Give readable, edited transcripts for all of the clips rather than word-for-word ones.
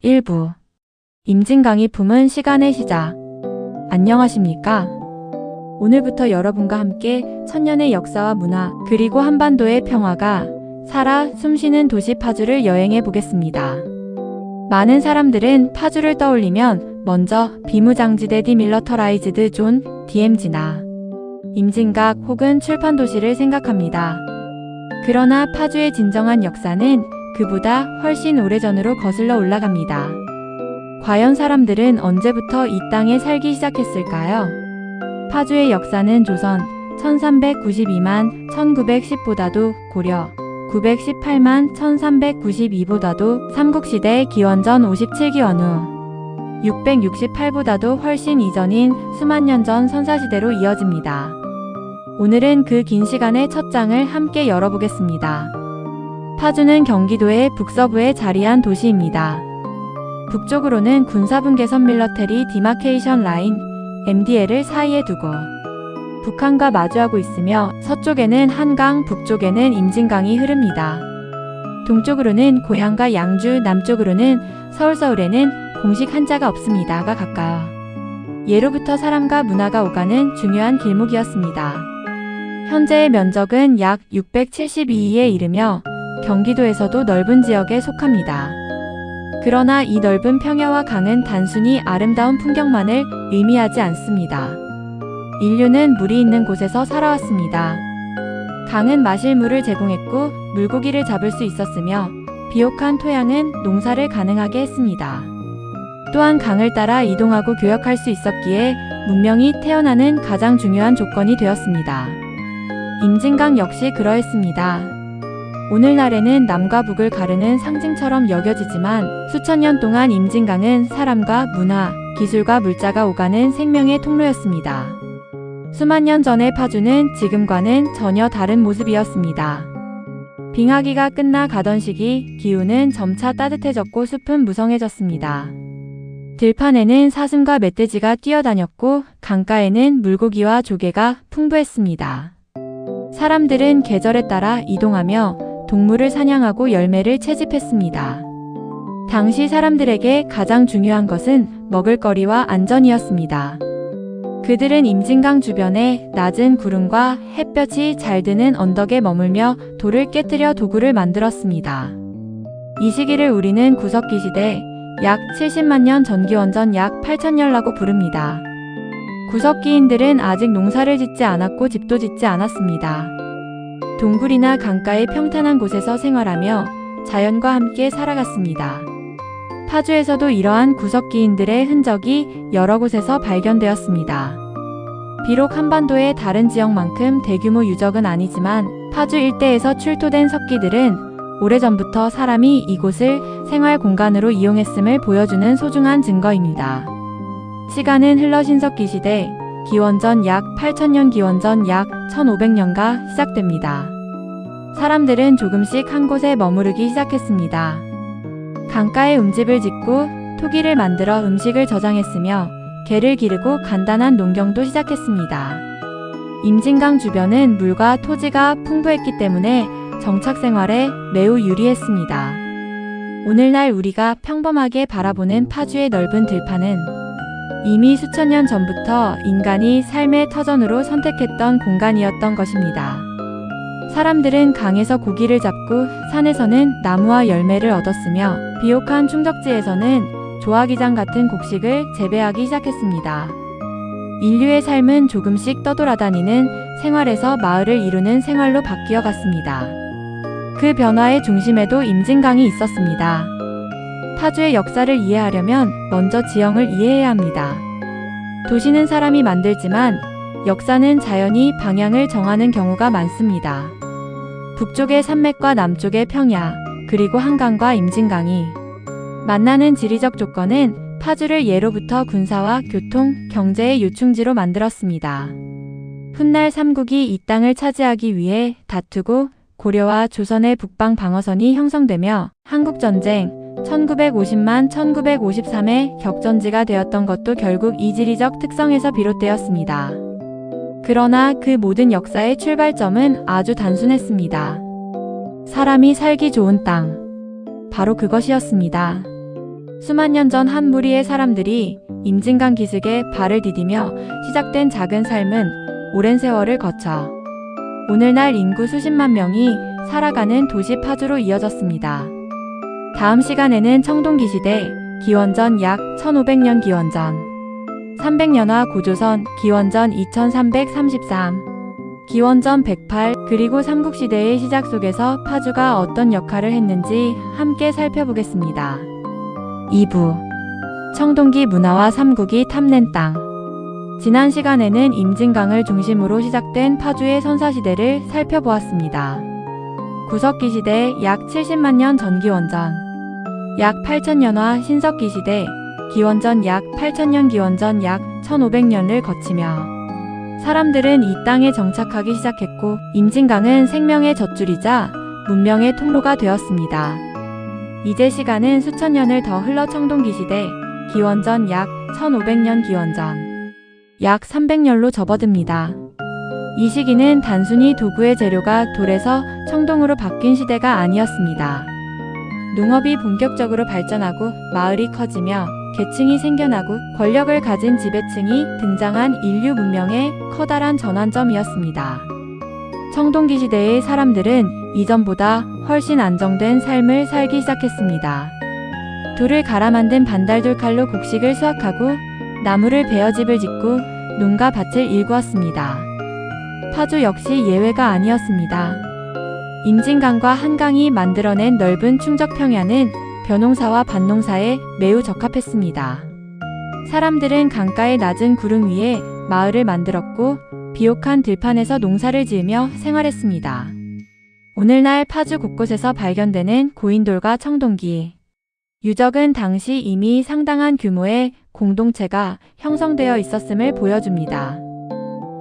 일부 임진강이 품은 시간의 시작. 안녕하십니까? 오늘부터 여러분과 함께 천년의 역사와 문화 그리고 한반도의 평화가 살아 숨쉬는 도시 파주를 여행해 보겠습니다. 많은 사람들은 파주를 떠올리면 먼저 비무장지대 디밀러터라이즈드 존 DMZ나 임진각 혹은 출판 도시를 생각합니다. 그러나 파주의 진정한 역사는 그보다 훨씬 오래전으로 거슬러 올라갑니다. 과연 사람들은 언제부터 이 땅에 살기 시작했을까요? 파주의 역사는 조선 1392만 1910보다도 고려 918만 1392보다도 삼국시대 기원전 57기원 후 668보다도 훨씬 이전인 수만 년 전 선사시대로 이어집니다. 오늘은 그 긴 시간의 첫 장을 함께 열어보겠습니다. 파주는 경기도의 북서부에 자리한 도시입니다. 북쪽으로는 군사분계선 밀러테리 디마케이션 라인 MDL을 사이에 두고 북한과 마주하고 있으며 서쪽에는 한강, 북쪽에는 임진강이 흐릅니다. 동쪽으로는 고향과 양주, 남쪽으로는 서울에는 공식 한자가 없습니다가 가까워 예로부터 사람과 문화가 오가는 중요한 길목이었습니다. 현재의 면적은 약 672에 이르며 경기도에서도 넓은 지역에 속합니다. 그러나 이 넓은 평야와 강은 단순히 아름다운 풍경만을 의미하지 않습니다. 인류는 물이 있는 곳에서 살아왔습니다. 강은 마실 물을 제공했고 물고기를 잡을 수 있었으며 비옥한 토양은 농사를 가능하게 했습니다. 또한 강을 따라 이동하고 교역할 수 있었기에 문명이 태어나는 가장 중요한 조건이 되었습니다. 임진강 역시 그러했습니다. 오늘날에는 남과 북을 가르는 상징처럼 여겨지지만 수천 년 동안 임진강은 사람과 문화, 기술과 물자가 오가는 생명의 통로였습니다. 수만 년 전의 파주는 지금과는 전혀 다른 모습이었습니다. 빙하기가 끝나 가던 시기 기후는 점차 따뜻해졌고 숲은 무성해졌습니다. 들판에는 사슴과 멧돼지가 뛰어다녔고 강가에는 물고기와 조개가 풍부했습니다. 사람들은 계절에 따라 이동하며 동물을 사냥하고 열매를 채집했습니다. 당시 사람들에게 가장 중요한 것은 먹을거리와 안전이었습니다. 그들은 임진강 주변에 낮은 구름과 햇볕이 잘 드는 언덕에 머물며 돌을 깨뜨려 도구를 만들었습니다. 이 시기를 우리는 구석기 시대, 약 70만 년 전기원전 약 8천년라고 부릅니다. 구석기인들은 아직 농사를 짓지 않았고 집도 짓지 않았습니다. 동굴이나 강가의 평탄한 곳에서 생활하며 자연과 함께 살아갔습니다. 파주에서도 이러한 구석기인들의 흔적이 여러 곳에서 발견되었습니다. 비록 한반도의 다른 지역만큼 대규모 유적은 아니지만 파주 일대에서 출토된 석기들은 오래전부터 사람이 이곳을 생활 공간으로 이용했음을 보여주는 소중한 증거입니다. 시간은 흘러 신석기 시대, 기원전 약 8천년 기원전 약 1500년가 시작됩니다. 사람들은 조금씩 한 곳에 머무르기 시작했습니다. 강가에 음집을 짓고 토기를 만들어 음식을 저장했으며 개를 기르고 간단한 농경도 시작했습니다. 임진강 주변은 물과 토지가 풍부했기 때문에 정착 생활에 매우 유리했습니다. 오늘날 우리가 평범하게 바라보는 파주의 넓은 들판은 이미 수천 년 전부터 인간이 삶의 터전으로 선택했던 공간이었던 것입니다. 사람들은 강에서 고기를 잡고 산에서는 나무와 열매를 얻었으며 비옥한 충적지에서는 조화기장 같은 곡식을 재배하기 시작했습니다. 인류의 삶은 조금씩 떠돌아다니는 생활에서 마을을 이루는 생활로 바뀌어 갔습니다. 그 변화의 중심에도 임진강이 있었습니다. 파주의 역사를 이해하려면 먼저 지형을 이해해야 합니다. 도시는 사람이 만들지만 역사는 자연이 방향을 정하는 경우가 많습니다. 북쪽의 산맥과 남쪽의 평야, 그리고 한강과 임진강이 만나는 지리적 조건은 파주를 예로부터 군사와 교통, 경제의 요충지로 만들었습니다. 훗날 삼국이 이 땅을 차지하기 위해 다투고 고려와 조선의 북방 방어선이 형성되며 한국전쟁 1950만 1953의 격전지가 되었던 것도 결국 이 지리적 특성에서 비롯되었습니다. 그러나 그 모든 역사의 출발점은 아주 단순했습니다. 사람이 살기 좋은 땅. 바로 그것이었습니다. 수만 년 전 한 무리의 사람들이 임진강 기슭에 발을 디디며 시작된 작은 삶은 오랜 세월을 거쳐 오늘날 인구 수십만 명이 살아가는 도시 파주로 이어졌습니다. 다음 시간에는 청동기 시대, 기원전 약 1500년 기원전 300년화 고조선, 기원전 2333, 기원전 108, 그리고 삼국시대의 시작 속에서 파주가 어떤 역할을 했는지 함께 살펴보겠습니다. 2부 청동기 문화와 삼국이 탐낸 땅. 지난 시간에는 임진강을 중심으로 시작된 파주의 선사시대를 살펴보았습니다. 구석기 시대 약 70만 년 전 기원전, 약 8000년화 신석기 시대, 기원전 약 8000년 기원전 약 1500년을 거치며 사람들은 이 땅에 정착하기 시작했고 임진강은 생명의 젖줄이자 문명의 통로가 되었습니다. 이제 시간은 수천 년을 더 흘러 청동기 시대, 기원전 약 1500년 기원전, 약 300년로 접어듭니다. 이 시기는 단순히 도구의 재료가 돌에서 청동으로 바뀐 시대가 아니었습니다. 농업이 본격적으로 발전하고 마을이 커지며 계층이 생겨나고 권력을 가진 지배층이 등장한 인류 문명의 커다란 전환점이었습니다. 청동기 시대의 사람들은 이전보다 훨씬 안정된 삶을 살기 시작했습니다. 돌을 갈아 만든 반달돌 칼로 곡식을 수확하고 나무를 베어 집을 짓고 농가 밭을 일구었습니다. 파주 역시 예외가 아니었습니다. 임진강과 한강이 만들어낸 넓은 충적평야는 벼농사와 밭농사에 매우 적합했습니다. 사람들은 강가의 낮은 구릉 위에 마을을 만들었고 비옥한 들판에서 농사를 지으며 생활했습니다. 오늘날 파주 곳곳에서 발견되는 고인돌과 청동기 유적은 당시 이미 상당한 규모의 공동체가 형성되어 있었음을 보여줍니다.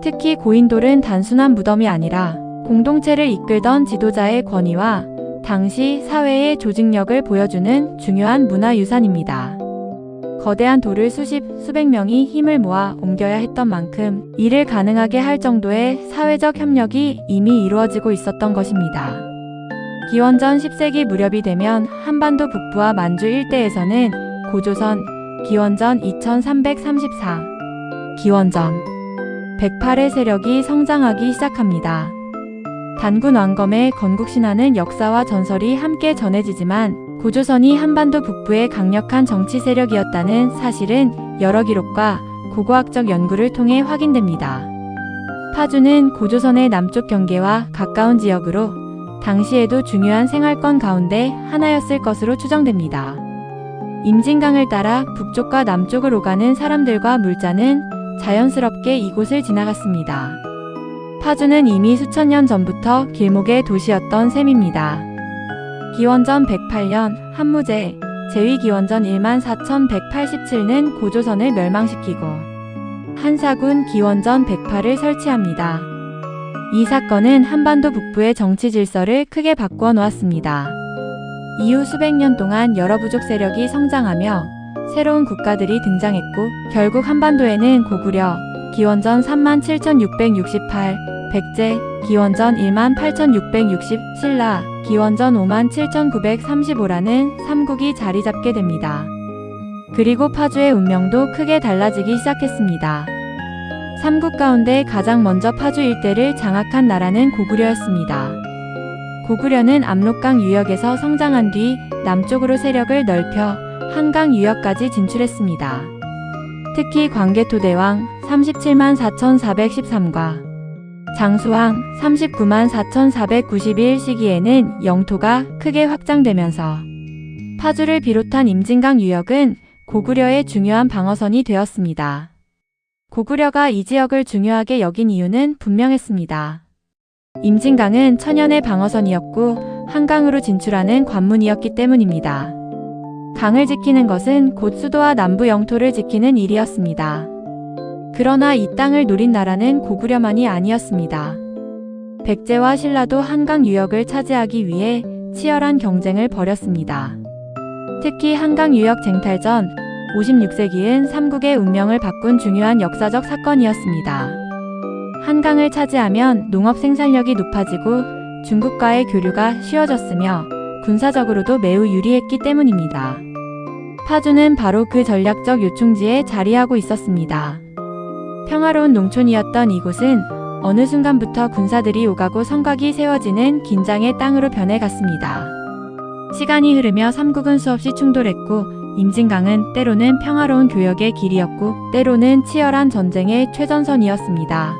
특히 고인돌은 단순한 무덤이 아니라 공동체를 이끌던 지도자의 권위와 당시 사회의 조직력을 보여주는 중요한 문화유산입니다. 거대한 돌을 수백 명이 힘을 모아 옮겨야 했던 만큼 이를 가능하게 할 정도의 사회적 협력이 이미 이루어지고 있었던 것입니다. 기원전 10세기 무렵이 되면 한반도 북부와 만주 일대에서는 고조선, 기원전 2334, 기원전 108의 세력이 성장하기 시작합니다. 단군 왕검의 건국신화는 역사와 전설이 함께 전해지지만 고조선이 한반도 북부의 강력한 정치 세력이었다는 사실은 여러 기록과 고고학적 연구를 통해 확인됩니다. 파주는 고조선의 남쪽 경계와 가까운 지역으로 당시에도 중요한 생활권 가운데 하나였을 것으로 추정됩니다. 임진강을 따라 북쪽과 남쪽을 오가는 사람들과 물자는 자연스럽게 이곳을 지나갔습니다. 파주는 이미 수천 년 전부터 길목의 도시였던 셈입니다. 기원전 108년 한무제 제위기원전 14,187는 고조선을 멸망시키고 한사군 기원전 108을 설치합니다. 이 사건은 한반도 북부의 정치 질서를 크게 바꾸어 놓았습니다. 이후 수백 년 동안 여러 부족 세력이 성장하며 새로운 국가들이 등장했고 결국 한반도에는 고구려 기원전 37,668, 백제 기원전 18,660, 신라 기원전 57,935라는 삼국이 자리 잡게 됩니다. 그리고 파주의 운명도 크게 달라지기 시작했습니다. 삼국 가운데 가장 먼저 파주 일대를 장악한 나라는 고구려였습니다. 고구려는 압록강 유역에서 성장한 뒤 남쪽으로 세력을 넓혀 한강 유역까지 진출했습니다. 특히 광개토대왕 37만 4,413과 장수왕 39만 4,491 시기에는 영토가 크게 확장되면서 파주를 비롯한 임진강 유역은 고구려의 중요한 방어선이 되었습니다. 고구려가 이 지역을 중요하게 여긴 이유는 분명했습니다. 임진강은 천연의 방어선이었고 한강으로 진출하는 관문이었기 때문입니다. 강을 지키는 것은 곧 수도와 남부 영토를 지키는 일이었습니다. 그러나 이 땅을 노린 나라는 고구려만이 아니었습니다. 백제와 신라도 한강 유역을 차지하기 위해 치열한 경쟁을 벌였습니다. 특히 한강 유역 쟁탈전 56세기은 삼국의 운명을 바꾼 중요한 역사적 사건이었습니다. 한강을 차지하면 농업 생산력이 높아지고 중국과의 교류가 쉬워졌으며 군사적으로도 매우 유리했기 때문입니다. 파주는 바로 그 전략적 요충지에 자리하고 있었습니다. 평화로운 농촌이었던 이곳은 어느 순간부터 군사들이 오가고 성곽이 세워지는 긴장의 땅으로 변해갔습니다. 시간이 흐르며 삼국은 수없이 충돌했고 임진강은 때로는 평화로운 교역의 길이었고 때로는 치열한 전쟁의 최전선이었습니다.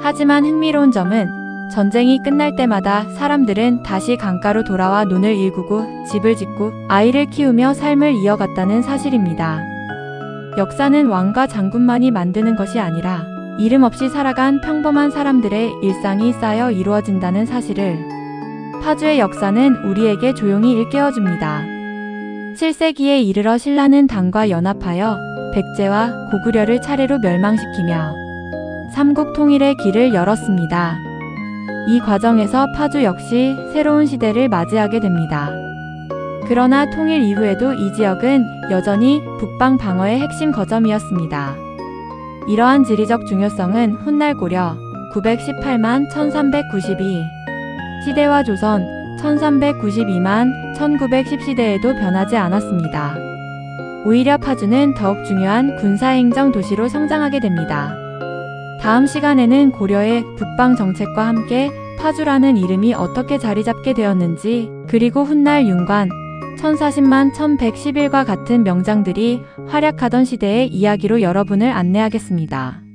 하지만 흥미로운 점은 전쟁이 끝날 때마다 사람들은 다시 강가로 돌아와 논을 일구고 집을 짓고 아이를 키우며 삶을 이어갔다는 사실입니다. 역사는 왕과 장군만이 만드는 것이 아니라 이름 없이 살아간 평범한 사람들의 일상이 쌓여 이루어진다는 사실을 파주의 역사는 우리에게 조용히 일깨워줍니다. 7세기에 이르러 신라는 당과 연합하여 백제와 고구려를 차례로 멸망시키며 삼국 통일의 길을 열었습니다. 이 과정에서 파주 역시 새로운 시대를 맞이하게 됩니다. 그러나 통일 이후에도 이 지역은 여전히 북방 방어의 핵심 거점이었습니다. 이러한 지리적 중요성은 훗날 고려 918만 1392 시대와 조선 1392만 1910시대에도 변하지 않았습니다. 오히려 파주는 더욱 중요한 군사행정 도시로 성장하게 됩니다. 다음 시간에는 고려의 북방 정책과 함께 파주라는 이름이 어떻게 자리 잡게 되었는지, 그리고 훗날 윤관 1040만 1111과 같은 명장들이 활약하던 시대의 이야기로 여러분을 안내하겠습니다.